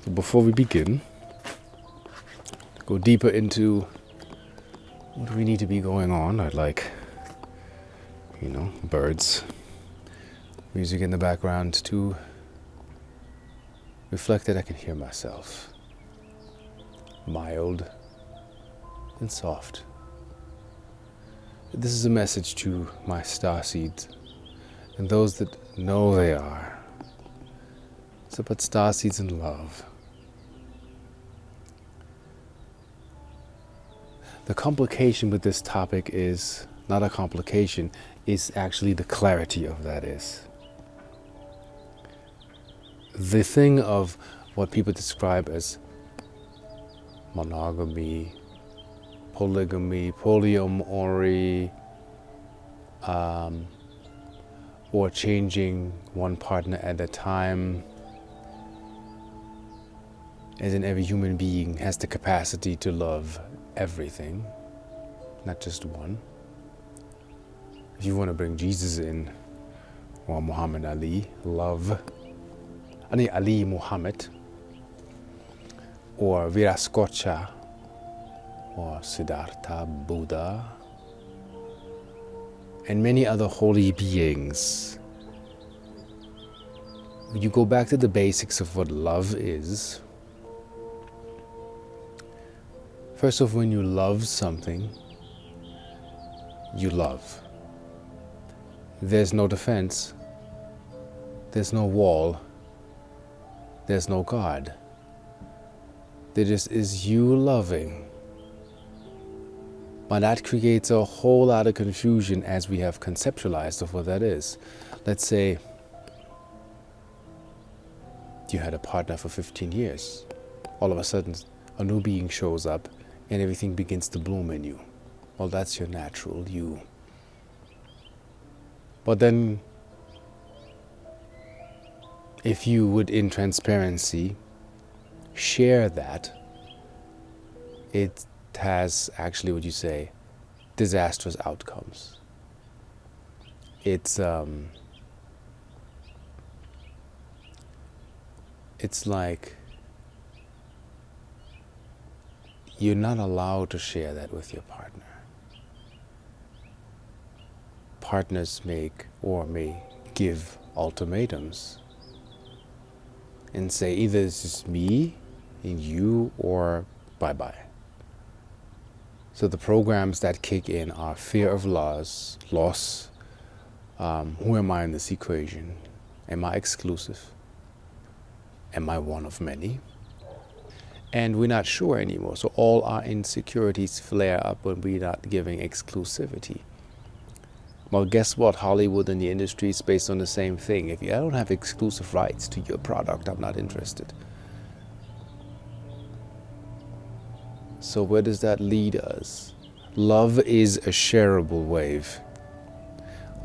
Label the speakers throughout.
Speaker 1: So before we begin, go deeper into what do we need to be going on. I'd like, birds, music in the background to reflect that I can hear myself, mild and soft. This is a message to my starseeds and those that know they are. It's about starseeds and love. The complication with this topic is not a complication, is actually the clarity of that is. The thing of what people describe as monogamy, polygamy, polyamory, or changing one partner at a time, as in every human being has the capacity to love everything, not just one. If you want to bring Jesus in, or Muhammad Ali, Ali Muhammad, or Viracocha, or Siddhartha Buddha, and many other holy beings, you go back to the basics of what love is. First off, when you love something, you love. There's no defense. There's no wall. There's no God. There just is you loving. But that creates a whole lot of confusion as we have conceptualized of what that is. Let's say you had a partner for 15 years. All of a sudden, a new being shows up and everything begins to bloom in you. Well, that's your natural you. But then, if you would, in transparency, share that, it has actually, what you say, disastrous outcomes. It's like you're not allowed to share that with your partner. Partners may give ultimatums and say either this is me and you or bye-bye. So the programs that kick in are fear of loss, who am I in this equation? Am I exclusive? Am I one of many? And we're not sure anymore. So all our insecurities flare up when we're not giving exclusivity. Well, guess what? Hollywood and the industry is based on the same thing. If I don't have exclusive rights to your product, I'm not interested. So where does that lead us? Love is a shareable wave.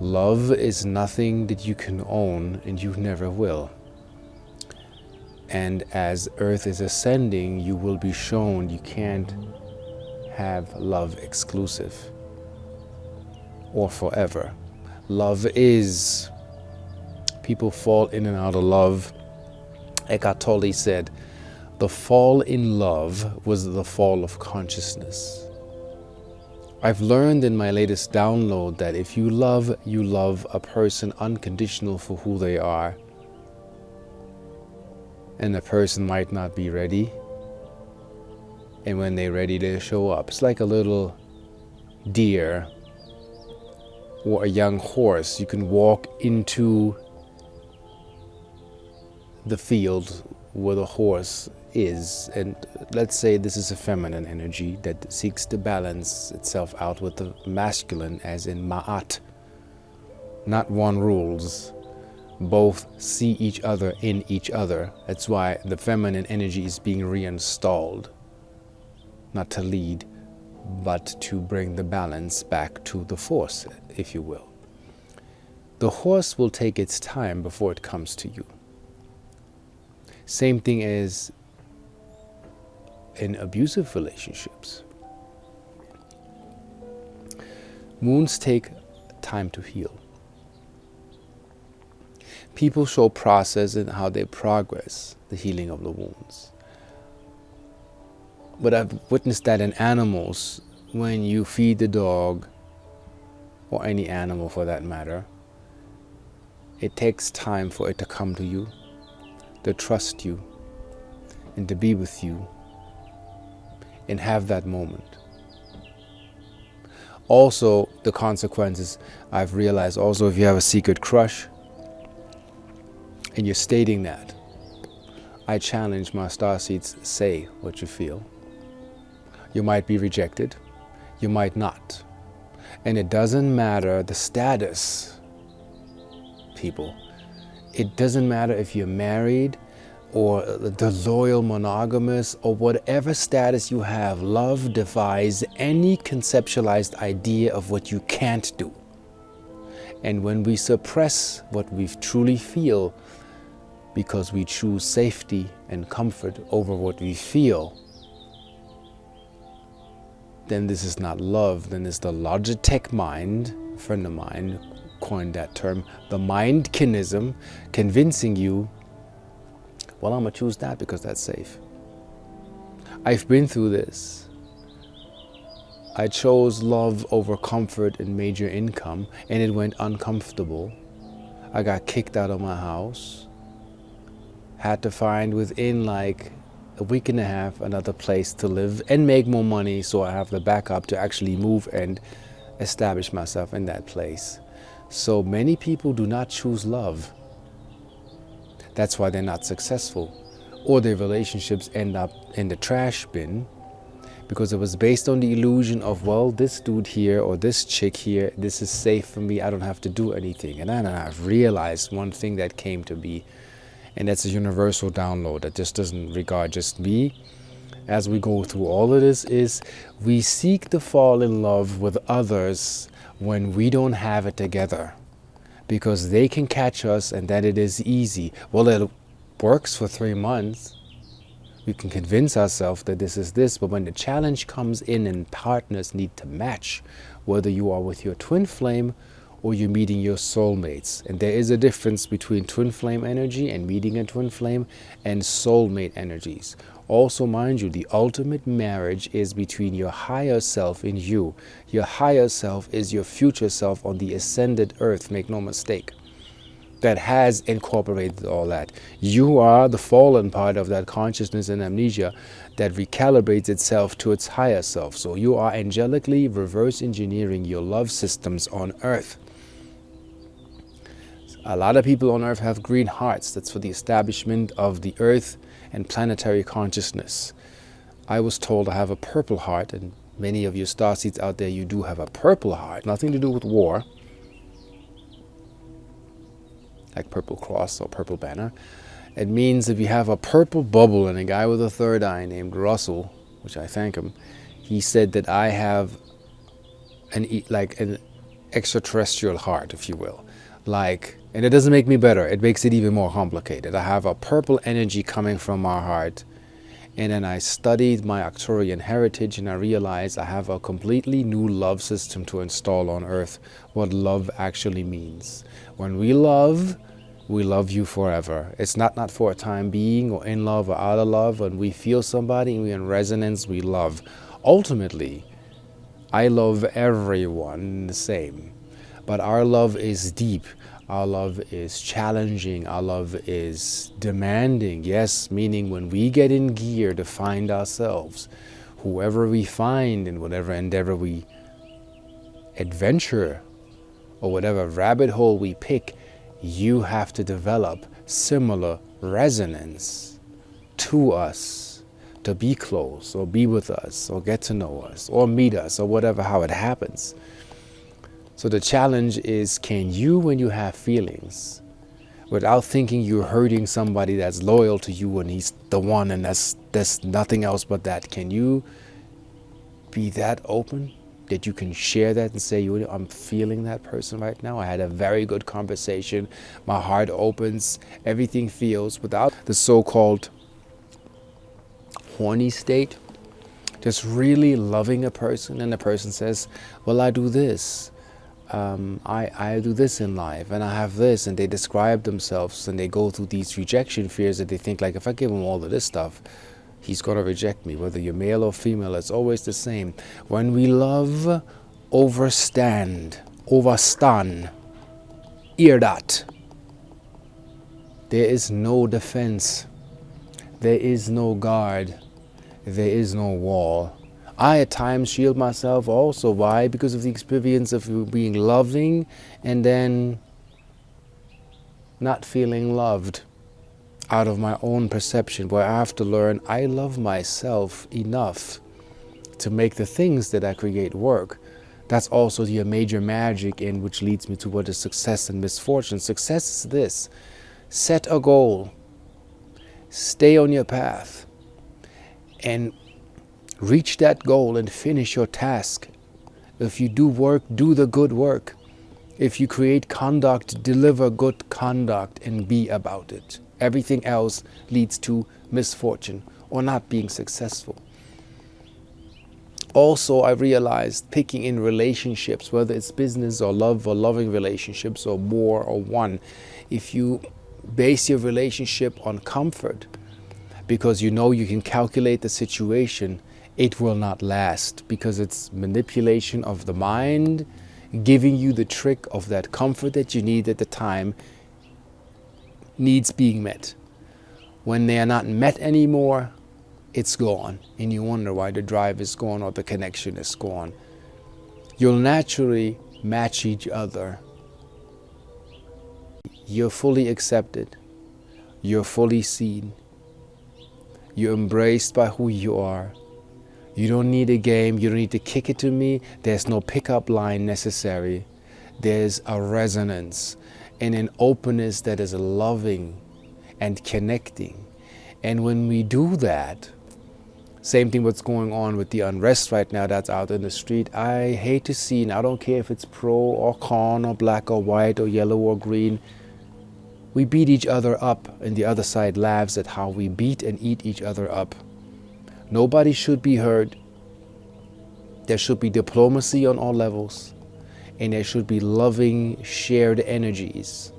Speaker 1: Love is nothing that you can own and you never will. And as Earth is ascending, you will be shown you can't have love exclusive or forever. Love is, people fall in and out of love. Eckhart Tolle said, the fall in love was the fall of consciousness. I've learned in my latest download that if you love a person unconditional for who they are. And the person might not be ready. And when they're ready, they show up. It's like a little deer or a young horse. You can walk into the field where the horse is. And let's say this is a feminine energy that seeks to balance itself out with the masculine, as in ma'at. Not one rules. Both see each other in each other. That's why the feminine energy is being reinstalled. Not to lead, but to bring the balance back to the force, if you will. The horse will take its time before it comes to you. Same thing as in abusive relationships. Wounds take time to heal. People show process in how they progress the healing of the wounds. But I've witnessed that in animals. When you feed the dog, or any animal for that matter, it takes time for it to come to you, to trust you, and to be with you, and have that moment. Also, the consequences, I've realized also, if you have a secret crush, and you're stating that, I challenge my starseeds, say what you feel. You might be rejected, you might not. And it doesn't matter the status, people. It doesn't matter if you're married or the loyal monogamous or whatever status you have. Love defies any conceptualized idea of what you can't do. And when we suppress what we truly feel because we choose safety and comfort over what we feel, then this is not love, then it's the Logitech mind. A friend of mine coined that term, the mindkinism, convincing you, well, I'm gonna choose that because that's safe. I've been through this. I chose love over comfort and major income, and it went uncomfortable. I got kicked out of my house. Had to find within like a week and a half another place to live and make more money, so I have the backup to actually move and establish myself in that place. So many people do not choose love. That's why they're not successful, or their relationships end up in the trash bin, because it was based on the illusion of, well, this dude here or this chick here, this is safe for me, I don't have to do anything. And then I've realized one thing that came to be, and that's a universal download that just doesn't regard just me. As we go through all of this, is we seek to fall in love with others when we don't have it together, because they can catch us and that it is easy. Well, it works for 3 months. We can convince ourselves that this is this, but when the challenge comes in and partners need to match, whether you are with your twin flame or you're meeting your soulmates. And there is a difference between twin flame energy and meeting a twin flame and soulmate energies. Also, mind you, the ultimate marriage is between your higher self and you. Your higher self is your future self on the ascended earth, make no mistake, that has incorporated all that. You are the fallen part of that consciousness and amnesia that recalibrates itself to its higher self. So you are angelically reverse engineering your love systems on earth. A lot of people on earth have green hearts. That's for the establishment of the earth and planetary consciousness. I was told I have a purple heart, and many of you starseeds out there, you do have a purple heart. Nothing to do with war, like purple cross or purple banner. It means if you have a purple bubble, and a guy with a third eye named Russell, which I thank him, he said that I have an extraterrestrial heart, if you will. And it doesn't make me better, it makes it even more complicated. I have a purple energy coming from my heart, and then I studied my Arcturian heritage and I realized I have a completely new love system to install on earth, what love actually means. When we love you forever. It's not for a time being or in love or out of love. When we feel somebody and we're in resonance, we love. Ultimately, I love everyone the same, but our love is deep. Our love is challenging. Our love is demanding. Yes, meaning when we get in gear to find ourselves, whoever we find in whatever endeavor we adventure or whatever rabbit hole we pick, you have to develop similar resonance to us, to be close or be with us or get to know us or meet us or whatever, how it happens. So the challenge is, can you, when you have feelings, without thinking you're hurting somebody that's loyal to you and he's the one and there's nothing else but that, can you be that open that you can share that and say, I'm feeling that person right now. I had a very good conversation. My heart opens. Everything feels without the so-called horny state. Just really loving a person, and the person says, well, I do this. I do this in life and I have this, and they describe themselves and they go through these rejection fears that they think like, if I give him all of this stuff, he's going to reject me. Whether you're male or female, it's always the same. When we love, overstand, irdat, there is no defense, there is no guard, there is no wall. I at times shield myself also. Why? Because of the experience of being loving and then not feeling loved out of my own perception, where I have to learn I love myself enough to make the things that I create work. That's also the major magic in which leads me to what is success and misfortune. Success is this: set a goal, stay on your path, and reach that goal and finish your task. If you do work, do the good work. If you create conduct, deliver good conduct and be about it. Everything else leads to misfortune or not being successful. Also, I realized picking in relationships, whether it's business or love or loving relationships or more or one, if you base your relationship on comfort because you know you can calculate the situation, it will not last, because it's manipulation of the mind, giving you the trick of that comfort that you need at the time, needs being met. When they are not met anymore, it's gone, and you wonder why the drive is gone or the connection is gone. You'll naturally match each other. You're fully accepted. You're fully seen. You're embraced by who you are. You don't need a game. You don't need to kick it to me. There's no pickup line necessary. There's a resonance and an openness that is loving and connecting. And when we do that, same thing what's going on with the unrest right now that's out in the street. I hate to see, and I don't care if it's pro or con or black or white or yellow or green. We beat each other up, and the other side laughs at how we beat and eat each other up. Nobody should be hurt. There should be diplomacy on all levels, and there should be loving, shared energies.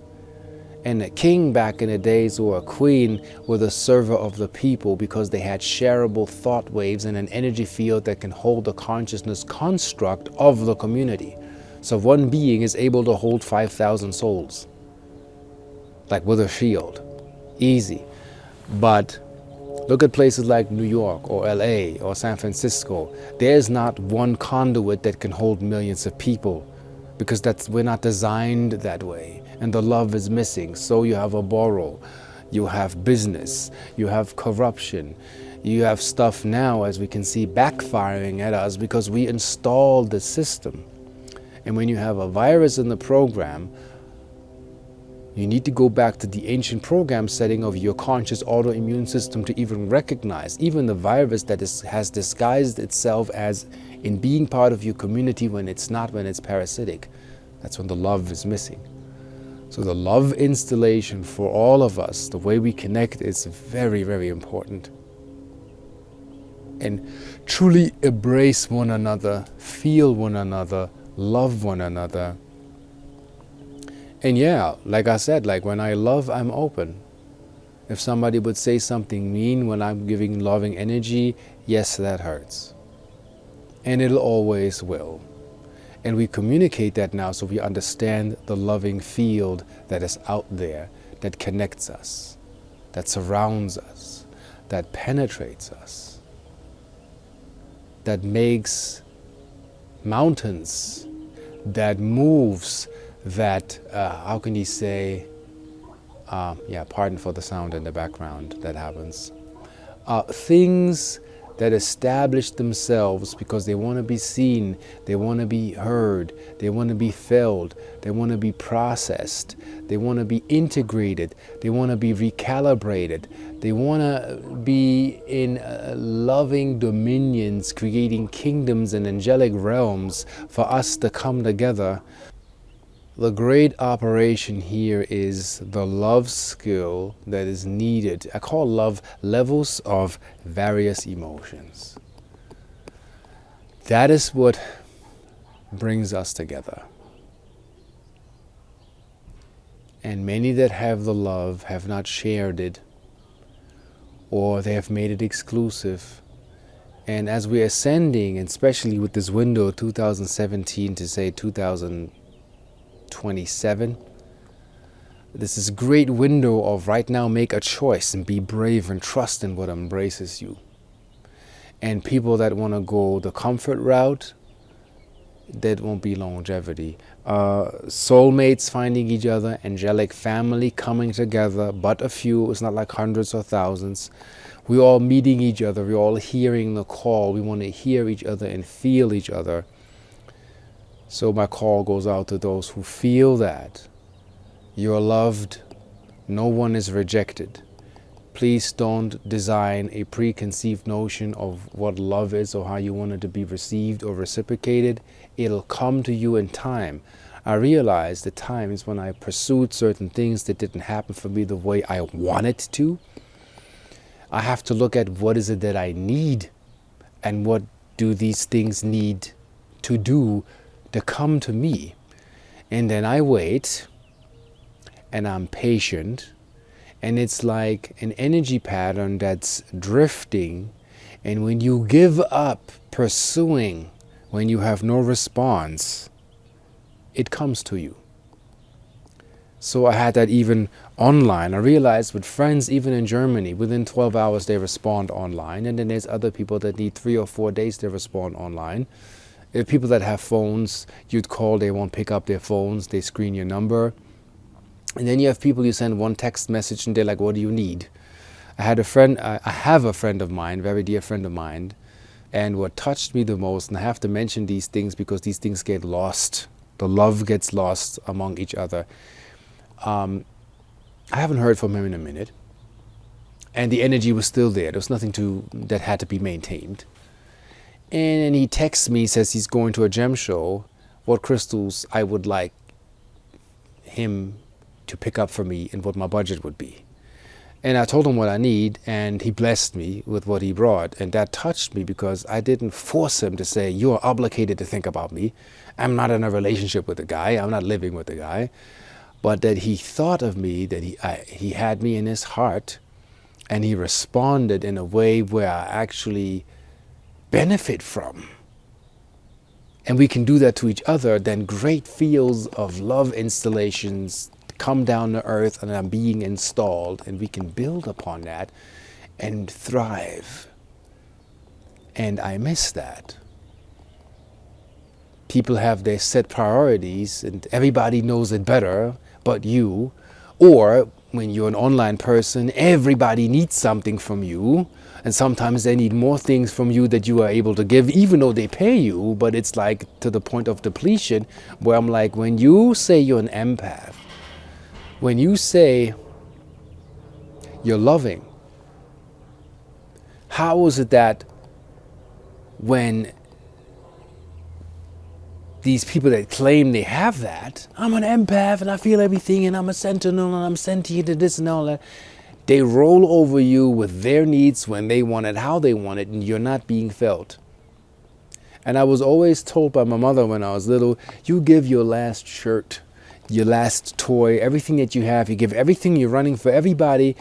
Speaker 1: And a king back in the days, or a queen, were the server of the people because they had shareable thought waves and an energy field that can hold the consciousness construct of the community. So one being is able to hold 5,000 souls, like with a shield. Easy. But look at places like New York or LA or San Francisco. There's not one conduit that can hold millions of people, because we're not designed that way, and the love is missing. So you have a borrow, you have business, you have corruption, you have stuff now, as we can see, backfiring at us because we installed the system. And when you have a virus in the program, you need to go back to the ancient program setting of your conscious autoimmune system to even recognize even the virus that has disguised itself as in being part of your community when it's not, when it's parasitic. That's when the love is missing. So the love installation for all of us, the way we connect, is very, very important. And truly embrace one another, feel one another, love one another. And yeah, like I said, like when I love, I'm open. If somebody would say something mean when I'm giving loving energy, yes, that hurts. And it'll always will. And we communicate that now so we understand the loving field that is out there, that connects us, that surrounds us, that penetrates us, that makes mountains, that moves, that, how can you say, pardon for the sound in the background that happens. Things that establish themselves because they want to be seen, they want to be heard, they want to be felt, they want to be processed, they want to be integrated, they want to be recalibrated, they want to be in loving dominions, creating kingdoms and angelic realms for us to come together. The great operation here is the love skill that is needed. I call love levels of various emotions. That is what brings us together. And many that have the love have not shared it, or they have made it exclusive. And as we're ascending, and especially with this window 2017 to say 2027, this is a great window of right now make a choice and be brave and trust in what embraces you. And people that want to go the comfort route, that won't be longevity. Soulmates finding each other, angelic family coming together, but a few, it's not like hundreds or thousands. We're all meeting each other, we're all hearing the call. We want to hear each other and feel each other. So my call goes out to those who feel that you're loved, no one is rejected. Please don't design a preconceived notion of what love is or how you want it to be received or reciprocated. It'll come to you in time. I realized the times when I pursued certain things that didn't happen for me the way I wanted to. I have to look at what is it that I need and what do these things need to do to come to me. And then I wait and I'm patient. And it's like an energy pattern that's drifting. And when you give up pursuing, when you have no response, it comes to you. So I had that even online. I realized with friends, even in Germany, within 12 hours they respond online. And then there's other people that need 3 or 4 days to respond online. If people that have phones, you'd call, they won't pick up their phones, they screen your number. And then you have people you send one text message and they're like, what do you need? I have a friend of mine, very dear friend of mine, and what touched me the most, and I have to mention these things because these things get lost. The love gets lost among each other. I haven't heard from him in a minute, and the energy was still there. There was nothing that had to be maintained. And then he texts me, says he's going to a gem show, what crystals I would like him to pick up for me and what my budget would be. And I told him what I need, and he blessed me with what he brought. And that touched me because I didn't force him to say, you are obligated to think about me. I'm not in a relationship with the guy. I'm not living with the guy. But that he thought of me, that he had me in his heart, and he responded in a way where I actually benefit from. And we can do that to each other, then great fields of love installations come down to earth and are being installed, and we can build upon that and thrive. And I miss that. People have their set priorities and everybody knows it better but you. Or when you're an online person, everybody needs something from you, and sometimes they need more things from you that you are able to give, even though they pay you. But it's like to the point of depletion, where I'm like, when you say you're an empath, when you say you're loving, how is it that when these people that claim they have that, I'm an empath and I feel everything and I'm a sentinel and I'm sentient and this and all that, they roll over you with their needs when they want it, how they want it, and you're not being felt. And I was always told by my mother when I was little, you give your last shirt, your last toy, everything that you have, you give everything, you're running for everybody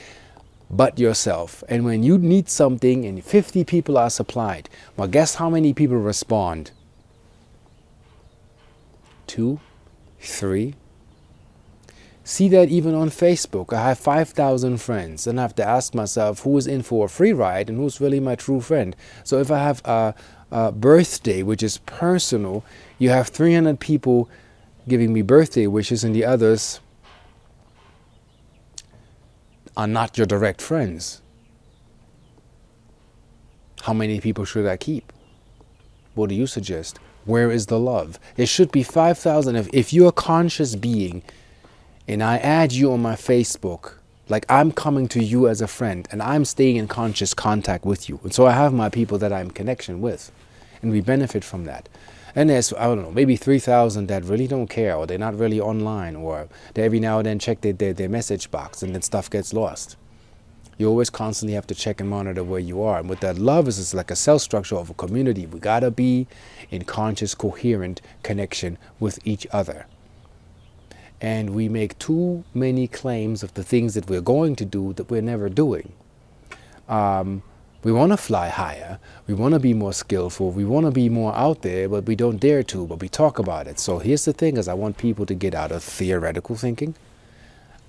Speaker 1: but yourself. And when you need something and 50 people are supplied, well, guess how many people respond? 2, 3. See that even on Facebook. I have 5,000 friends, and I have to ask myself who is in for a free ride and who's really my true friend. So if I have a birthday, which is personal, you have 300 people giving me birthday wishes, and the others are not your direct friends. How many people should I keep? What do you suggest? Where is the love? It should be 5,000. If you're a conscious being and I add you on my Facebook, like I'm coming to you as a friend and I'm staying in conscious contact with you. And so I have my people that I'm in connection with, and we benefit from that. And there's, I don't know, maybe 3,000 that really don't care, or they're not really online, or they every now and then check their message box and then stuff gets lost. You always constantly have to check and monitor where you are. And with that love, it's like a cell structure of a community. We gotta be in conscious, coherent connection with each other. And we make too many claims of the things that we're going to do that we're never doing. We want to fly higher. We want to be more skillful. We want to be more out there, but we don't dare to, but we talk about it. So here's the thing is I want people to get out of theoretical thinking,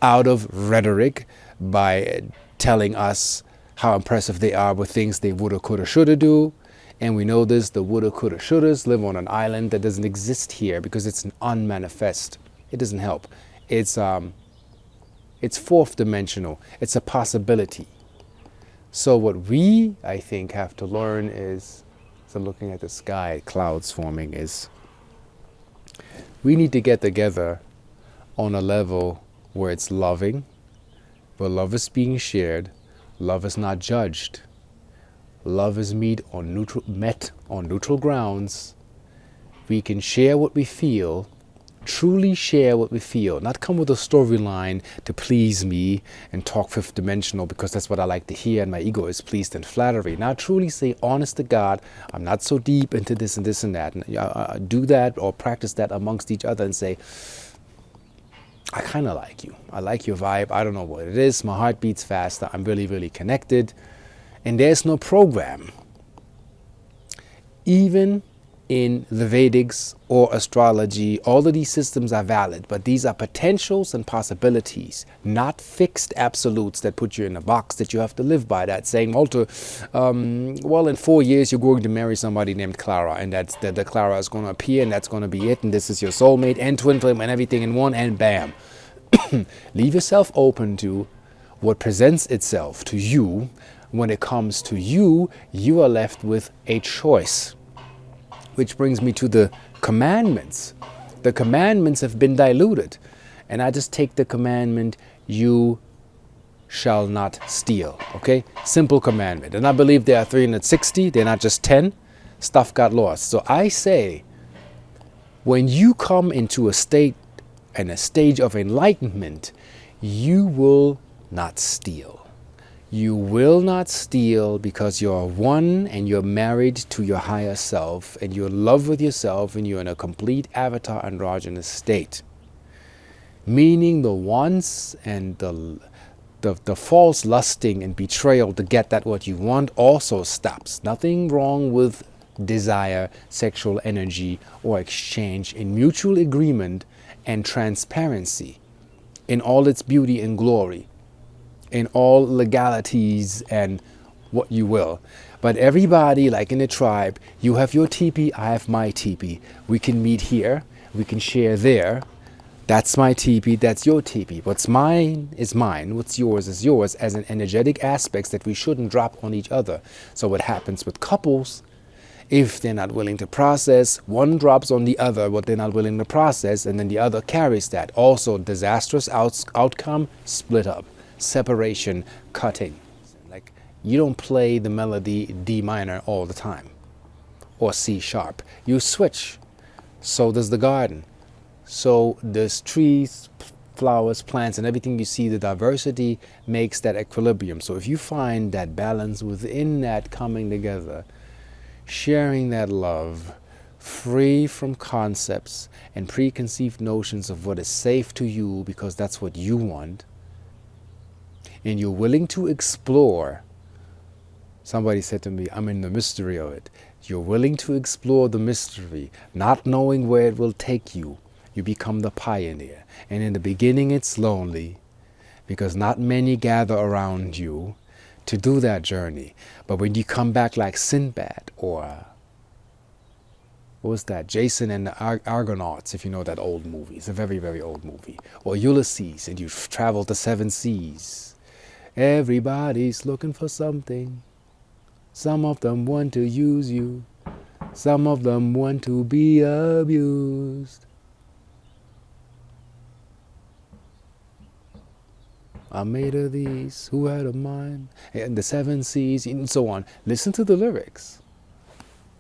Speaker 1: out of rhetoric by telling us how impressive they are with things they woulda, coulda, shoulda do. And we know this, the woulda, coulda, shouldas live on an island that doesn't exist here because it's an unmanifest. It doesn't help. It's fourth dimensional. It's a possibility. So what we, I think, have to learn is, as I'm looking at the sky, clouds forming, is we need to get together on a level where it's loving, where love is being shared, love is not judged, love is met on neutral grounds. We can share what we feel, truly share what we feel, not come with a storyline to please me and talk fifth dimensional because that's what I like to hear and my ego is pleased and flattery. Now truly say, honest to God, I'm not so deep into this and this and that. And do that or practice that amongst each other and say, I kind of like you. I like your vibe. I don't know what it is. My heart beats faster. I'm really, really connected. And there's no program. Even in the Vedics or astrology, all of these systems are valid, but these are potentials and possibilities, not fixed absolutes that put you in a box that you have to live by. That saying, Walter, well, in 4 years you're going to marry somebody named Clara, and that's the Clara is going to appear, and that's going to be it, and this is your soulmate and twin flame and everything in one, and bam. Leave yourself open to what presents itself to you. When it comes to you, you are left with a choice. Which brings me to the commandments. The commandments have been diluted. And I just take the commandment, you shall not steal. Okay? Simple commandment. And I believe there are 360. They're not just 10. Stuff got lost. So I say, when you come into a state and a stage of enlightenment, you will not steal. You will not steal because you're one and you're married to your higher self and you're in love with yourself and you're in a complete avatar androgynous state. Meaning the wants and the false lusting and betrayal to get that what you want also stops. Nothing wrong with desire, sexual energy or exchange in mutual agreement and transparency in all its beauty and glory. In all legalities and what you will. But everybody, like in a tribe, you have your teepee, I have my teepee. We can meet here, we can share there. That's my teepee, that's your teepee. What's mine is mine, what's yours is yours, as an energetic aspects that we shouldn't drop on each other. So what happens with couples, if they're not willing to process, one drops on the other what they're not willing to process, and then the other carries that. Also, disastrous outcome, split up. Separation, cutting. Like, you don't play the melody D minor all the time or C sharp. You switch. So does the garden. So there's trees, flowers, plants, and everything you see. The diversity makes that equilibrium. So if you find that balance within that coming together, sharing that love, free from concepts and preconceived notions of what is safe to you because that's what you want, and you're willing to explore. Somebody said to me, I'm in the mystery of it. You're willing to explore the mystery, not knowing where it will take you. You become the pioneer. And in the beginning, it's lonely because not many gather around you to do that journey. But when you come back like Sinbad or what was that? Jason and the Argonauts, if you know that old movie. It's a very, very old movie. Or Ulysses, and you've traveled the 7 seas. Everybody's looking for something. Some of them want to use you. Some of them want to be abused. I made of these, who had a mind? And the 7 seas, and so on. Listen to the lyrics.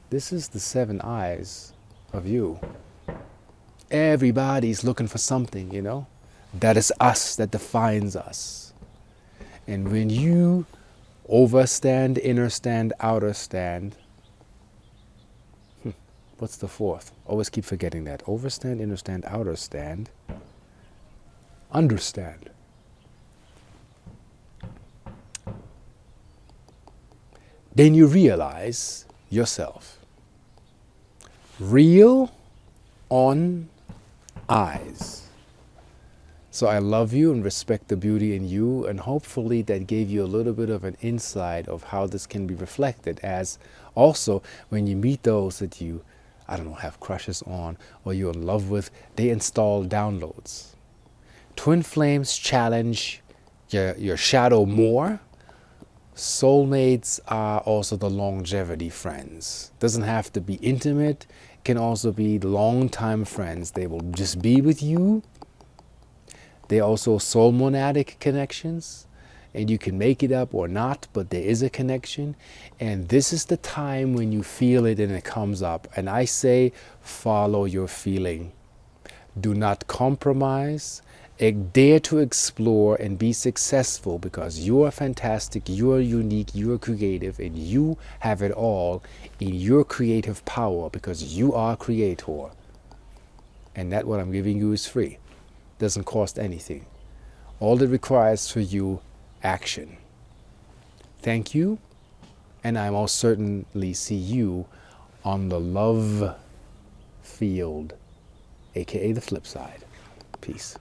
Speaker 1: This is the 7 eyes of you. Everybody's looking for something, you know? That is us, that defines us. And when you overstand, inner stand, outer stand, what's the fourth? Always keep forgetting that. Overstand, inner stand, outer stand. understand. Then you realize yourself. Real on eyes. So I love you and respect the beauty in you, and hopefully that gave you a little bit of an insight of how this can be reflected, as also when you meet those that you, I don't know, have crushes on or you're in love with, they install downloads. Twin flames challenge your shadow more. Soulmates are also the longevity friends. Doesn't have to be intimate, can also be long-time friends. They will just be with you. They also soul monadic connections, and you can make it up or not, but there is a connection. And this is the time when you feel it and it comes up. And I say, follow your feeling. Do not compromise. Dare to explore and be successful, because you are fantastic, you are unique, you are creative, and you have it all in your creative power, because you are creator. And that what I'm giving you is free. Doesn't cost anything. All it requires for you, action. Thank you, and I most certainly see you on the love field, aka the flip side. Peace.